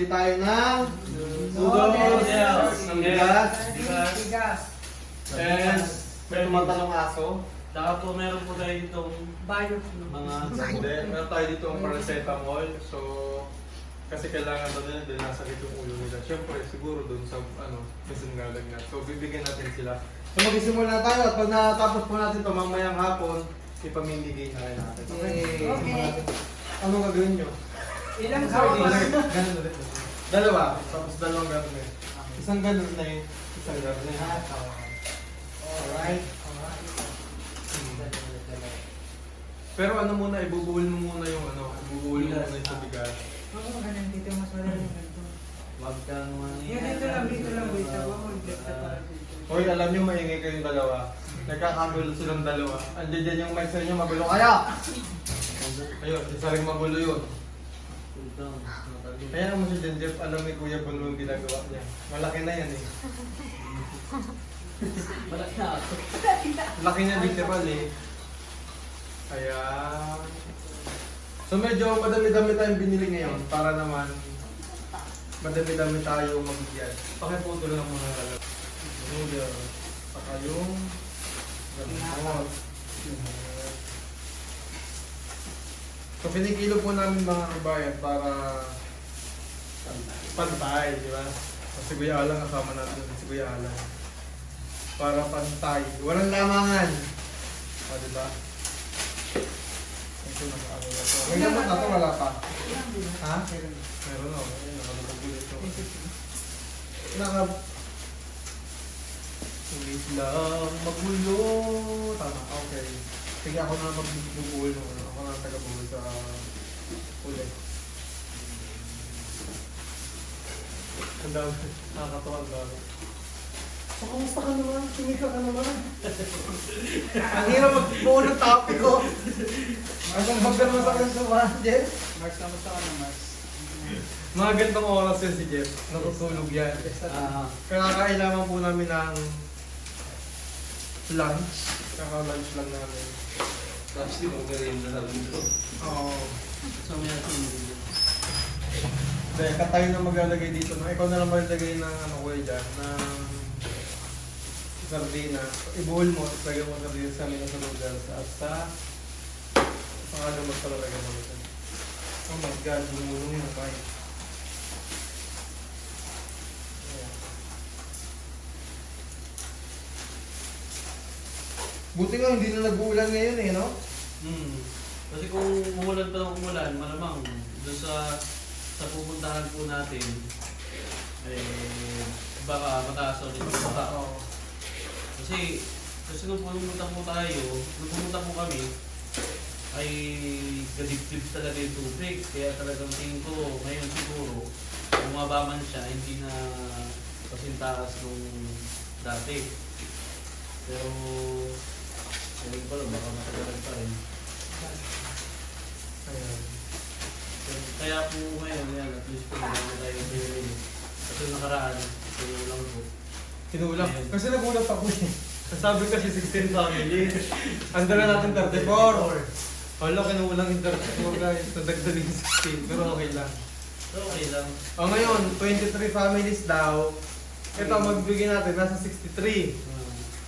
Mamili tayo ng Noodles. ng bigas, Bigas. and may tumatalong aso. Saka po meron po tayo ditong Bayo. mga Hindi, meron tayo dito ang paracetamol. So, kasi kailangan daw nila dahil nasakit yung ulo nila. Siyempre, siguro doon sa Quezon Galang na. So, bibigyan natin sila. So, mag-isimula na tayo at pag natapos po natin ito mamayang hapon, ipamimigay na rin natin. Okay? Okay. Ano gagawin nyo? Ilang hawak? Ganun ulit. Dalawa. Tapos dalawang garnet. Isang ganun na yun. Isang garnet. Alright. Pero ano muna, ibubuhol mo muna yung ibubuhol mo muna yung bigas. Oo, ganun dito. Mas malalim ganito. wag kang Yan, dito lang. Wait, ako mag-get na para dito. Hoy, alam nyo, maingay kayong dalawa. Nagkakagulo silang dalawa. Andiyan dyan yung mic sa inyo, magulo kaya! Ayun, isa rin magulo yun. Kaya mo si Jeff, alam ni Kuya Bon yung ginagawa niya. Malaki na yan eh. Malaki na ako. Laki niya literal eh. Kaya... So medyo madami-dami tayong binili ngayon para naman madami-dami tayo magbigyan. Pakiputol lang mga kalap. Noodle. Saka yung... ganun. So pinikilo po namin mga kabayan para pantay, di ba? Si Kuya Alang kasama natin, si Kuya Alang. Para pantay. Walang lamangan. O, di ba? Ito nakaano na to. May gamot na to, wala pa. Ha? Meron o. Ayun, nakalagulit ito. Naka... Ulit lang magulo. Tama, okay. Sige ako na magbubuhol mo. Ako na tagabuhol sa ulit. Ang dami. Nakakatawa ang dami. So, kamusta ka naman? Tumika ka naman. Ang hirap magbuo ng topic ko. Magandang mo sa akin sa Jeff. Mars, kamusta ka na, Mars? Mga gantong oras yan si Jeff. Natutulog yan. Kailangan po namin ng lunch. Kaka-lunch lang namin. Tapos di mo galing na namin ito. Oo. So may atin mo. Teka, tayo na maglalagay dito. Ikaw na lang maglagay ng kuya dyan, ng sardina. Ibuhol mo, at lagay mo sardina sa amin sa noodles. At sa pangalan mo talaga mo ito. Oh my God, bumulong yung kain. Buti nga hindi na nag-uulan ngayon eh, no? Kasi kung umulan pa ng umulan, malamang doon sa pupuntahan po natin, baka mataas ulit yung bata. Oo. Kasi nung pumunta po kami, ay gadip-dip talaga yung tubig. Kaya talagang tingin ko, ngayon siguro, bumaba man siya, hindi na kasintakas nung dati. Pero, ngayon pala, baka matagalan pa rin. Ayan. Kaya po ngayon, at least po naman tayo pinili. Kasi nakaraan, pinulang po. Kinulang. Kasi nagulat ako eh. Sabi kasi 16 family. Ando na natin 34. Hala, kinulang yung 34 guys. Nadagdag yung 16. Pero okay lang. So, okay lang. O ngayon, 23 families daw. Ito, magbigay natin, nasa 63.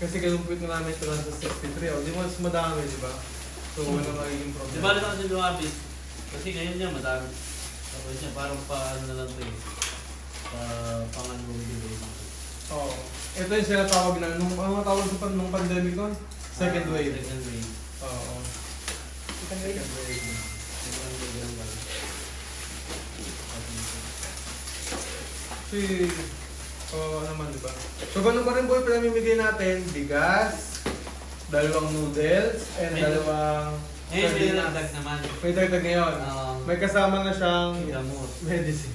Kasi kinumpit na namin ito nasa 63. O, di mo mas madami, di ba? So, wala magiging Di problem. ba rin kasi lumabis? Kasi ngayon niya, madami. Tapos niya, parang paano na lang ito eh. Pangan mo bibigay. Oo. Ito yung sinatawag na, ano tawag sa nung pandemic nun? Second wave. Second wave. Oo. Second wave. Second wave. Second wave lang ba? Si, naman, di ba? So, ganun pa rin po yung pinamimigay natin. Bigas, dalawang noodles, and dalawang Eh, may sardinas. nagdag naman. May dagdag ngayon. May kasama na siyang Gamot. medicine.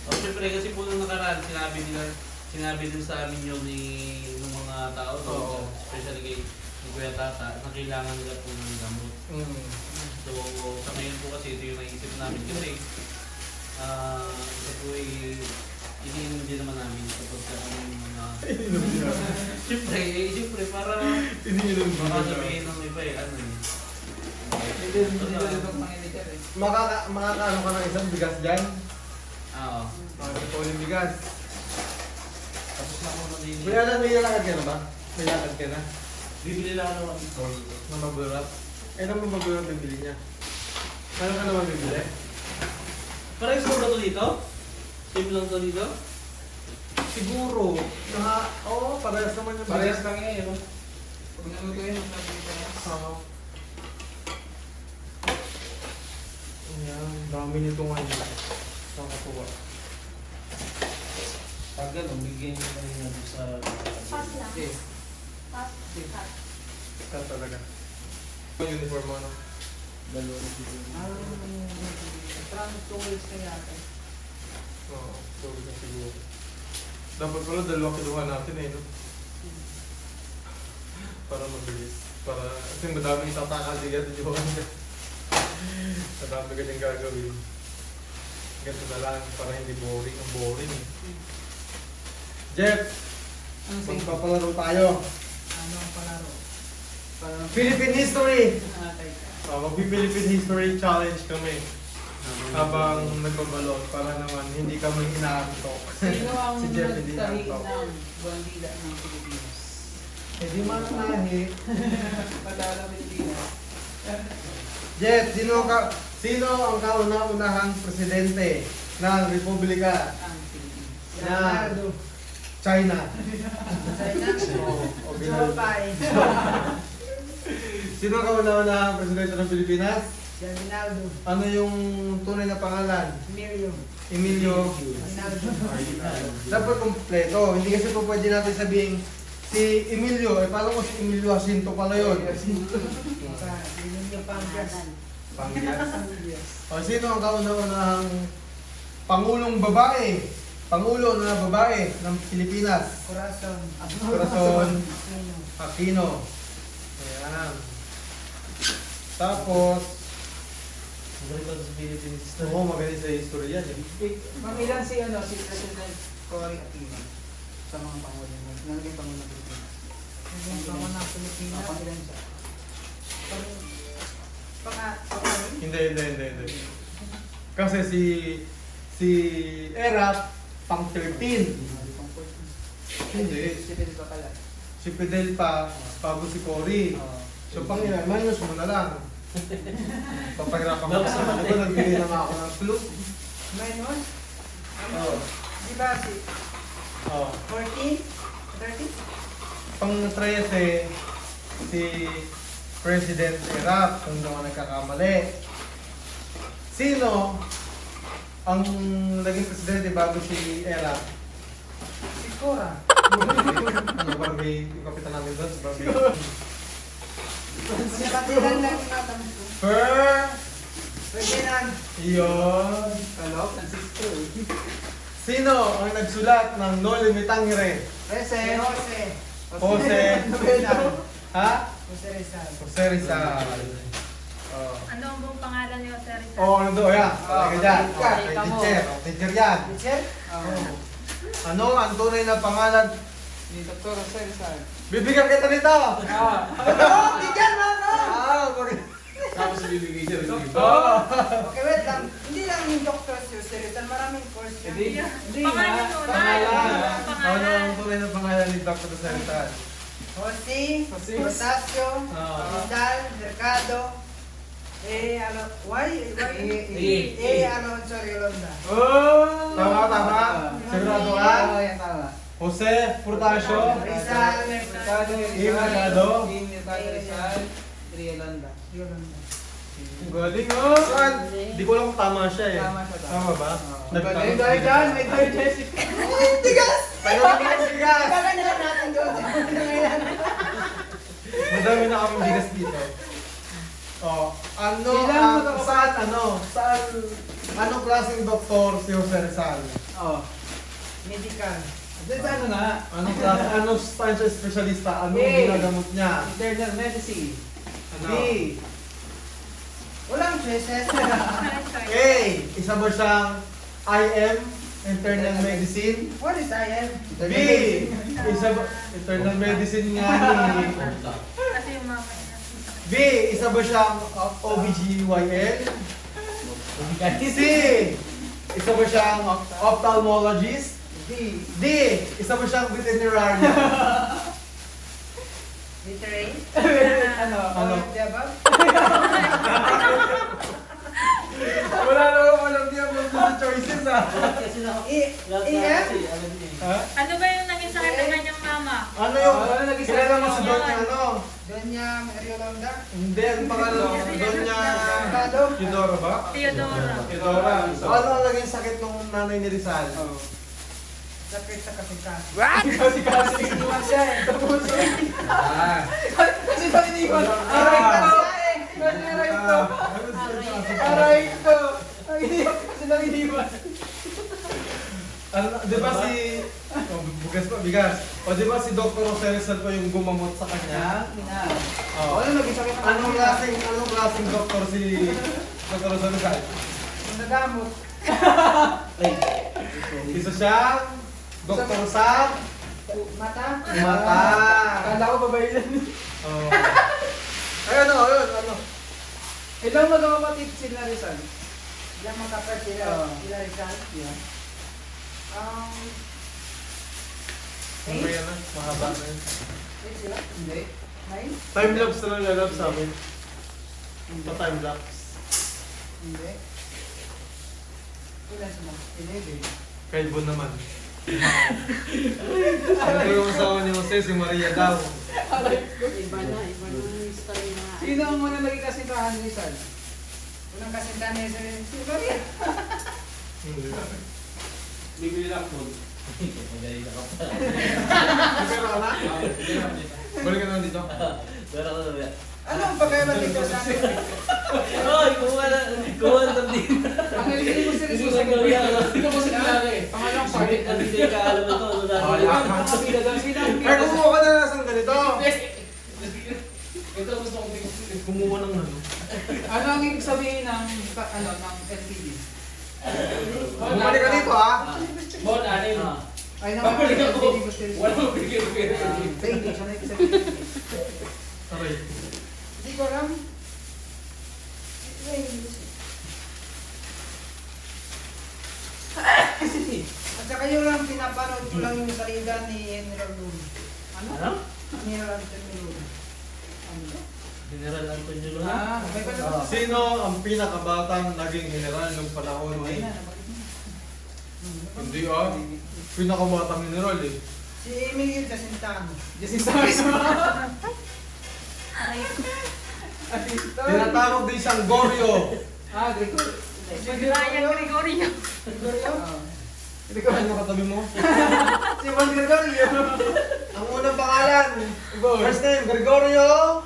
O, syempre, kasi po nung nakaraan, sinabi din sa amin yun ng mga tao, Oo. especially kay Kuya Tata, na kailangan nila po ng gamot. So, sa ngayon po kasi ito yung naisip namin. Kasi, ito po ay iniinom din naman namin kapag sa aming mga... Siyempre, para baka sabihin ng iba eh, ano eh. Hindi ito pang-initial eh. Makakaano ka ng isang bigas dyan? Oo. uling bigas. Tapos na ako nang hindi. Kuya Alan, may lalakad ka na ba? May lakad ka na? Bibili lang ako ng ipol. Na maburat? Eh, naman maburat bibili niya. Ano ka naman bibili? Parehas mo ba ito dito? Same lang ito dito? Siguro. Oo, parehas naman yung Parehas lang eh. No? Pag nalutuin, mas mabilis na yan. Oo. Ayan, dami nito ngayon. Nakatuwa. Pag gano'n, bigyan nyo kayo na doon sa... Pass lang. Okay. Pass. Pass. Ito talaga. Yung uniform mo, no? Dalawa na dito. Parang 2 weeks na yata. Oo, sorry na siguro. Dapat pala dalawa kiluha natin eh, no? Para mabilis. Para, kasi madaming tatakasigat yung Johan. Madami ka din gagawin. Ganito na lang, para hindi boring. Ang boring eh. Jeff, Ano sa inyo? magpapalaro tayo. Ano ang palaro? Parang Philippine History! natay ka. Magpi-Philippine History Challenge kami. Habang nagbabalot para naman hindi kami inaantok. Sino ang Si Jeff hindi nagtahi inaantok. ng bandila ng Pilipinas? Eh di man nahi. Padala Pilipinas. Jeff, sino ang kauna-unahang presidente ng Republika Ang Pilipinas. na China? China? O Binal. Jopay. Sino ang kauna-unahang presidente ng Pilipinas? Ginaldo. Ano yung tunay na pangalan? Emilio. Emilio. Ginaldo. Dapat kumpleto. Hindi kasi po pwede natin sabihin si Emilio. Eh, paano mo si Emilio Jacinto pala yun? Emilio Pampias. Pangilias. O, sino ang kauna-unahang Pangulong babae? Pangulo na babae ng Pilipinas? Corazon. Corazon Aquino. Aquino. Ayan. Tapos, Magaling sa Philippines. oo, magaling sa history yan. Eh. Mamilan si President Cory Aquino sa mga pangulo mo. Naging pangulo ng Pilipinas. Naging pangulo ng Pilipinas. Pangilan siya. Pangalan? Hindi. Kasi si Erap, pang 13. Hindi. Si Fidel pa pala. Si Fidel pa, bago si Cory. So, pang ilan, minus mo na lang. Papahirapan ko sa ano ko, nagbigay naman ako ng clue. Minus? Ano? Oo. Di ba si Oh. 14? 30? Pang 13, si President Erap, kung naman nagkakamali. Sino ang naging presidente bago si Erap? Si Cora. Ano, Barbie, yung kapitan namin doon, si Barbie. Si Katilan lang yung natanong ko. Ferdinand. Iyon. Hello? Francisco. Sino ang nagsulat ng Noli Me Tangere? Jose. Jose. Ha? Jose Rizal. Jose Rizal. Oh. Ano ang buong pangalan niyo, Sir Rizal? Oh, ano doon? Yan. Talaga dyan. Ka. Okay, teacher. Teacher yan. Teacher? Ano ang tunay na pangalan? Ni Dr. Jose Rizal. Bibigyan kita nito! Ano? Teacher na ako! Tapos bibigay siya. Okay, wait lang. Hindi lang yung Dr. Jose Rizal. Maraming course yan. Pangalan mo na. Pangalan. Ano Pangalan. ang tunay na pangalan ni Dr. Jose Rizal? Jose, Potasio, Rizal, Mercado, ano, Alonso Rilonda. Oh! Tama? Sigurado ka? yan tama. Jose Portasio. Rizal, Mercado, Mercado. Rizal, Rilonda. Ang galing oh! Saan? Hindi ko alam kung tama siya eh. Tama siya. Tama ba? May dahil dyan, may dahil Jessica. Tigas! Bigas! Kaganda lang natin doon. Madami na kaming bigas dito. Oh, anong klaseng doktor si Jose Rizal? Medical. Anong klase, anong stansya specialista? Anong A. ginagamot niya? Internal medicine. B. Walang choices. A. Isa ba siyang IM, internal medicine? What is IM? B. Isa ba, internal medicine nga ni. Kasi yung mga B. Isa ba siyang OBGYN? C. Isa ba siyang ophthalmologist? D. D. Isa ba siyang veterinarian? Literate. Ano? Ano? All of the above? Wala naman alam niya mga choices ah. Kasi na E. lahat E. na F? kasi alam niya eh. Ha? Ano ba yung naging sakit ng kanyang mama? Ano yung, Ano nag-isa kilala mo mo si yan? Donya ano? Donya Ariolanda? Hindi, ang pangalan mo, Donya Eudora ba? Theodora. Eudora. So, ano ang naging sakit ng nanay ni Rizal? Oo. Sakit sa kasikas. Kasi Iniwan siya eh. Tapos, Ah. kasi ba iniwan? Aray ka siya eh. Kasi aray ko. Aray ko. Ang iniwan kasi lang iniwan. Ano, di ba si... Oh, bugas pa, bigas. O di ba si Dr. Jose Rizal pa yung gumamot sa kanya? Oh. Ano naging sakit ng Anong klaseng doktor si Dr. Jose Rizal? Yung nagamot. Ay, Isa siyang doktor sa Mata? mata. Kala ko babae yan. Oh. Ay, ano? Ilang magkakapatid sila Rizal? Ilang magkapatid sila, Oo. sila Rizal? Yeah. Ano ba yan ah? Mahaba na yun. Eight sila? Hindi. Nine? Time-lapse na lang lalab sa amin. Pa-time-lapse. Hindi. Ilan sila? 11. Kay Bon naman. Ano yung asawa ni Jose? Si Maria daw. Iba na yung story na. Sino ang muna naging kasintahan ni Rizal? Unang kasintahan niya si Maria. bibili lang po. Magaling na ka pa. Pero ka na? Balik ka na dito. Pero ako na Ano ang pagkaiba dito sa akin? Oy, kuha na din. Ang hindi mo si Hindi Rizal ko sa nagawin gawin. ako. Hindi ko kasi kilala eh. Pangalawang Sorry, sakit. ang hindi ka alam ito. Ano na? Wala. Kapila daw. Sino ang Ay, kumuha ka na lang ng ganito. Ito gusto kong kumuha ng ano. Ano ang ibig sabihin ng LPG? Bumalik ka dito ha. Bon, anin. Ay naman Babalik ang ako. LPG gusto rin. Wala mo bigyan ko yun. Sa English, ano ibig sabihin? Aray. Hindi ko alam. At saka yun lang, pinapanood ko lang yung salida ni General Luna. Ano? General Antonio Luna. Ano? General Antonio Luna. May pala. Sino ang pinakabatang naging general nung panahon Ay ni... na, nabalik na. Hindi ah. Pinakabatang general eh. Si Emilio Jacinto. Jacinto. Aray ko. Tinatawag din siyang Gorio. Grigor. Ryan Gregorio. Gregorio? Hindi ka ano katabi mo? Si Juan Gregorio. Ang unang pangalan. First name, Gregorio.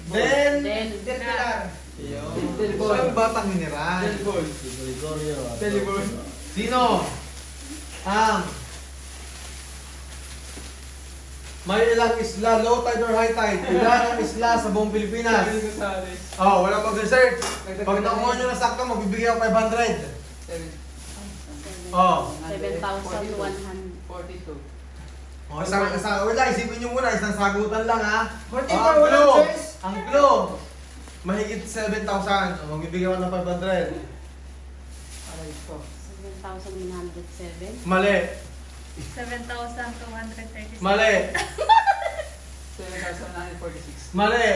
Then... Then, Del Pilar. Siyang batang general. Gregorio. Sino ang may ilang isla, low tide or high tide? Ilan ang isla sa buong Pilipinas? Oh, wala mag-research. Pag nakuha nyo na sakto, magbibigay ako 500. Oh. 7,100. 42. Oh, wala, isipin nyo muna, isang sagutan lang ha. 42, ang walang clue. choice. Ang clue. Mahigit 7,000. Oh, magbibigay ako ng 500. Aray ko. 7,107. Mali. 7,236. Mali. 7,946. Mali.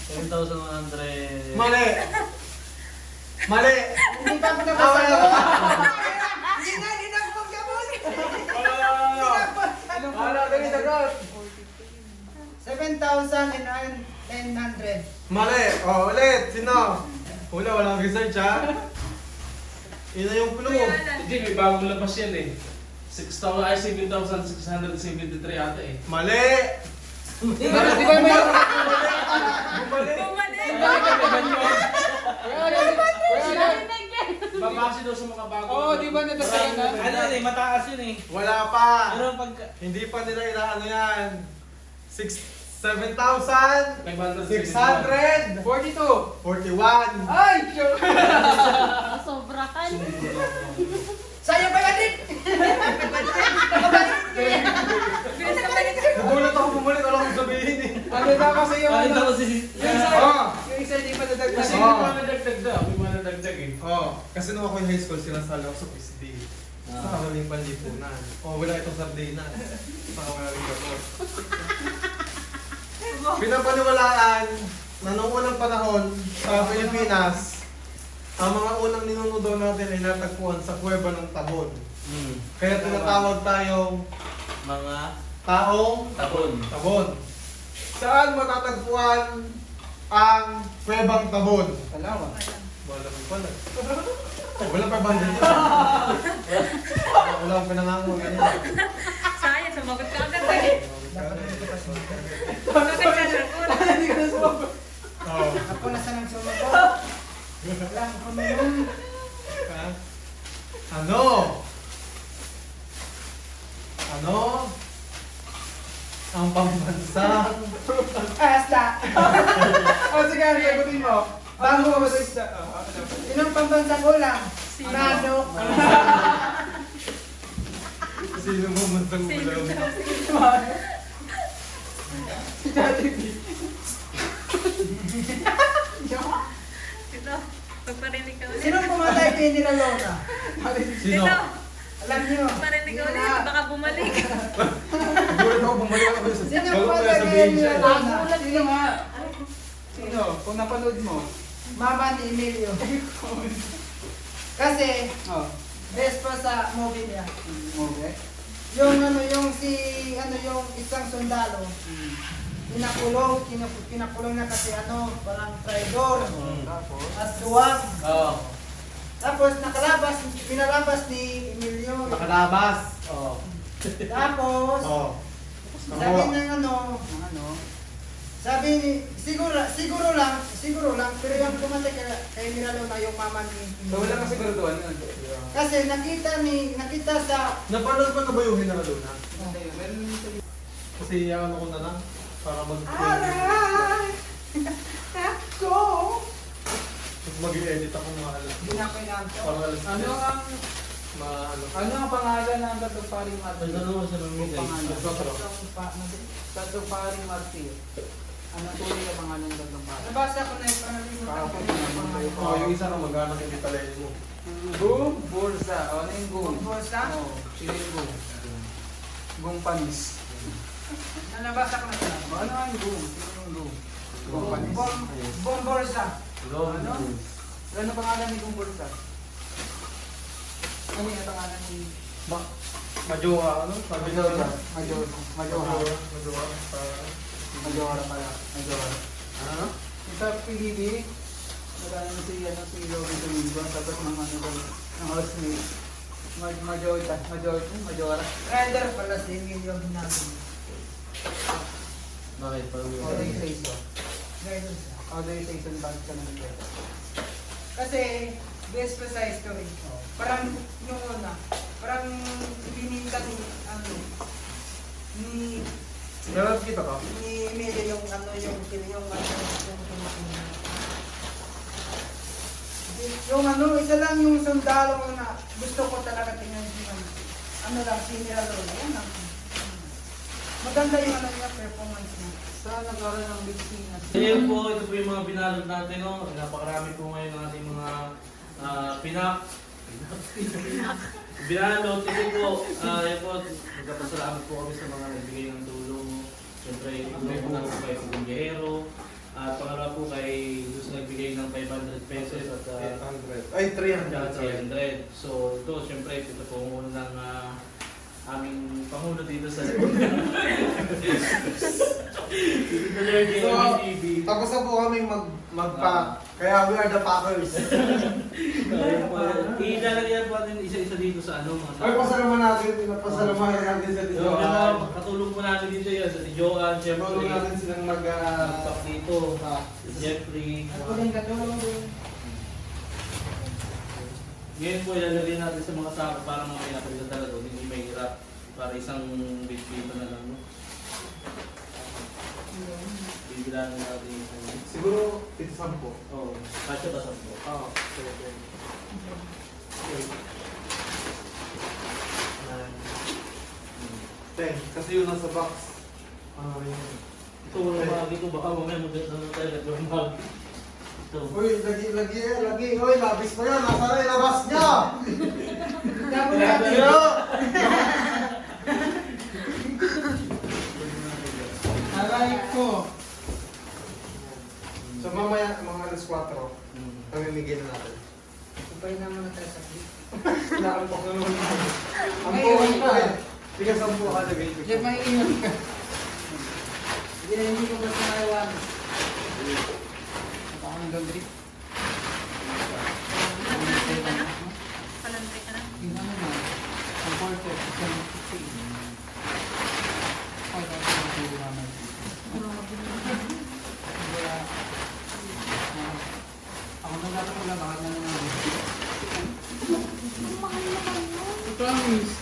7,100. Mali. Mali. Hindi pa ako Ah, nabasa. wala. Hindi na ako magkamon. Ano pa? Wala, dali, dagat. 7,900. Mali. Oh, ulit. Sino? Wala, walang research ha. Yun na yung clue. Kuya Alan. Hindi, may bagong labas yan eh. 7,673 ata eh. Mali. Di ba may... Bumalik. Bumalik. Babase daw sa mga bago. Oo, di ba nadagdagan na? Ano yun eh, mataas yun eh. Wala pa. Pero pagka... Hindi pa nila inaano yan. 7,641. 500. 42. Ah! Ay! Sure. Sobra ka. Sayang pa yan, Rick! Bilis ka balik. Nagulat ako bumalik. Wala akong sabihin eh. Ano na kasi yung Pakita ano? ko si... Yung isa, Ah! yung isa hindi pa nadagdagan. Kasi may mga nadagdag daw. May mga nadagdag eh. Oh, kasi nung ako yung high school, sinasali ako sa PSD. Sa kamaling panlipunan. Oh, wala itong sardinas. Saka wala rin gamot. Pinapaniwalaan na noong unang panahon sa Pilipinas, ang mga unang ninunudo natin ay natagpuan sa kuweba ng Tabon. Kaya tinatawag tayong Mga taong tabon. Tabon. Saan matatagpuan ang kuwebang Tabon? Palawan. Wala pa pala. Wala pa banda dyan. Wala akong pinangango ganyan. Sayang, sumagot ka agad eh. Bakit ka nagot? Hindi ko na sumagot. Oh. Ako na sanang sumagot. Wala akong kuminun. Ha? Ano? Ano? Ang pambansang Asta! O sige, sagutin mo. Bago mo sa isda. Sinong pambansang ulam? Sino? Nano. sino mo bansang Sino? ulam? Si Daddy B. Dito, pagparinig ka ulit. Sinong pumatay kay Nila Lona? Sino? Dito, Alam niyo. pagparinig ka ulit. Baka bumalik. Gulat ako bumalik ako sa Sino bago ko pumatay kay sabihin Nila siya. Lona? Sino nga? Sino? Kung napanood mo. Mama ni Emilio. Kasi, best pa sa movie niya. Okay. Yung yung yung isang sundalo. Pinakulong na kasi parang traidor. Tapos, At duwag. Oo. Tapos pinalabas ni Emilio. Nakalabas. Oh. Tapos, Oh. sabi ng sabi ni, siguro lang, pero yung pumatay kay Miralo na yung mama ni so wala kasi siguraduhan yun. Kasi nakita sa, Napanood ko na ba yung Hinaraluna? Hindi, meron yung sabi. Kasi ano ko na lang para aray, ako. mag-i-edit ako mga alas. Hindi na ko inaanto. Parang alas. Ano ang pangalan ng tatlong paring martir? Ano sa mga Pangalan. Sotro. Tatlong paring martir. Ano tuloy ang pangalan ng tatlong paring? Nabasa ko na yung panalimutan ko na yung pangalan. Oh, yung isa na mag-anak hindi pala yun mo. Boom, Bursa. O, ano yung boom? Bursa? Oo, sino yung boom? Boom panis. Nabasa ko na siya. O, ano ang boom? Sino yung boom? Boom panis. Bomborsa. Ano? Ano pangalan ni Boom Bursa? Ano yung pangalan ni... Majowa, ano? Sabi na na. Majohara. Majowa. Pala. Majohara. Ano? Sa PBB, nagano si Robin Domingo, tapos ng ng housemate. Majohara. Rider pala si Emilio Binago. Bakit? Audrey Sayson. Rider siya. Audrey Sayson, bakit ka naman dito? Kasi, best pa sa history. Parang yung una, parang bininta ni Pero kita ka? ni Emilio yung isa lang yung sundalo na gusto ko talaga tingnan si Miralo. Yan lang. Maganda yung niya, performance niya. Saan nagkaroon ng big scene na Ayun po, ito po yung mga binalot natin. No? Napakarami po ngayon ng ating mga binalot. Ito po, yan po, nagpapasalamat po kami sa mga nagbigay ng tulong. Siyempre, tulong po natin kay Pagungehero. At pangalawa po kay Luz nagbigay ng 500 pesos at 800. Ay, 300. 300. So, ito, siyempre, ito po ang unang aming pangulo dito sa So, tapos na po kami magpa. Kaya we are the Packers. Ilalagyan po natin isa-isa dito sa ano mga Ay, pasalamahan natin sa dito. katulong po natin dito yan sa Joan, siyempre. Tulong natin silang Pak dito, si Jeffrey. Katulong. Ngayon po ilalagay natin sa mga sako para mga pinapalitan talaga hindi may hirap. Para isang bit dito na lang. No? Bibilangan natin yung Siguro, ito 10. Oo, kasya ba sa po? Oo. Okay. 10. Kasi yun nasa box. Ito, mga dito baka mamaya mag-ano tayo nag-normal. Ito. Uy, lagi. Uy, labis pa yan. Nasa na labas niya. Tapos natin. Pero, Aray ko. so mamaya, mga alas 4, pamimigay na natin. Sabay naman na tayo sa clip. Naampok na naman ako. Ang Ay, buhay iwan ko ka. eh. Tigas ang buhay ka lagay ko. Diyan may iwan ka. Hindi ko basta maiwan. Baka ng gabi. Palantay ka na? Palantay ka na? Tingnan mo na. Ang quarter, isang 15. Ay, dati natulog namin. Kaya, ako na dapat wala, bakit na naman. Promise.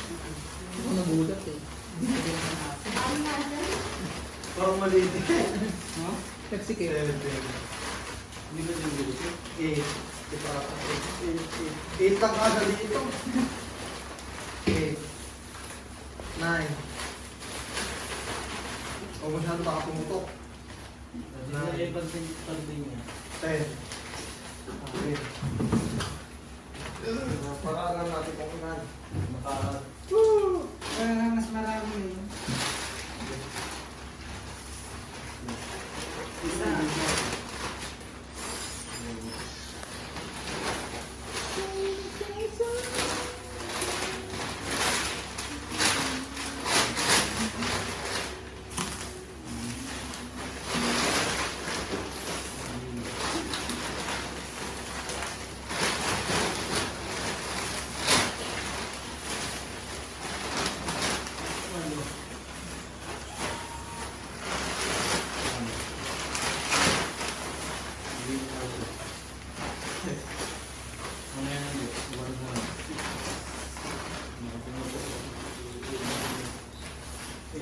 Ako nagulat eh. Hindi ko din natin. Parang maliit eh. No? Sexy kayo. Hindi ba din gusto? 8 lang kada dito. 8 9 O masyado baka pumutok. Hindi ba din niya? 10 Okay. Paraan natin kung ilan. Kaya mas marami eh. Isa.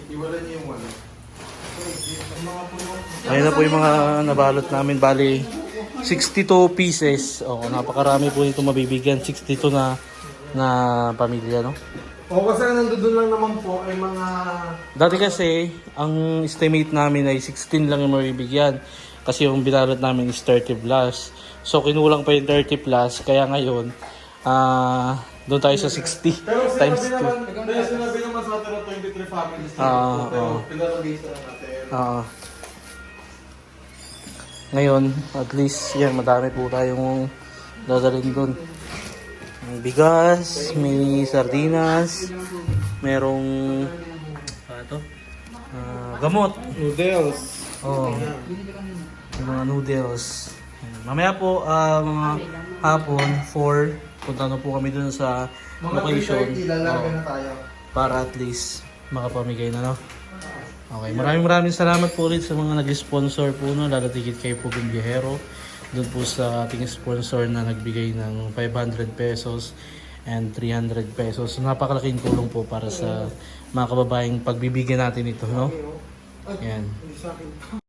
Iwala niyo yung wala. Ang mga puno. Ayun na po yung mga nabalot namin. Bali, 62 pieces. Oo, napakarami po nito mabibigyan. 62 na pamilya, no? O kasi nandun lang naman po ay mga... Dati kasi, ang estimate namin ay 16 lang yung mabibigyan. Kasi yung binalot namin is 30 plus. So, kinulang pa yung 30 plus. Kaya ngayon, doon tayo sa 60 Pero times sinabi 2. naman, pero sinabi naman sa atin na 23 families. Pero pinaralisa na natin. Ngayon, at least, yan, madami po tayong dadalhin doon. May bigas, may sardinas, merong gamot. Noodles. Oh, yung mga noodles. Ayan. Mamaya po, mga hapon, 4, punta na po kami dun sa Mga location. 3:30 lalagay Oo, na tayo. para at least makapamigay na, no? Okay, maraming salamat po ulit sa mga nag-sponsor po, no? Lalo tigit kay Pugong Biyahero. Doon po sa ating sponsor na nagbigay ng 500 pesos and 300 pesos. So, napakalaking tulong po para sa mga kababaeng pagbibigyan natin ito, no? Yan. Hindi sa akin.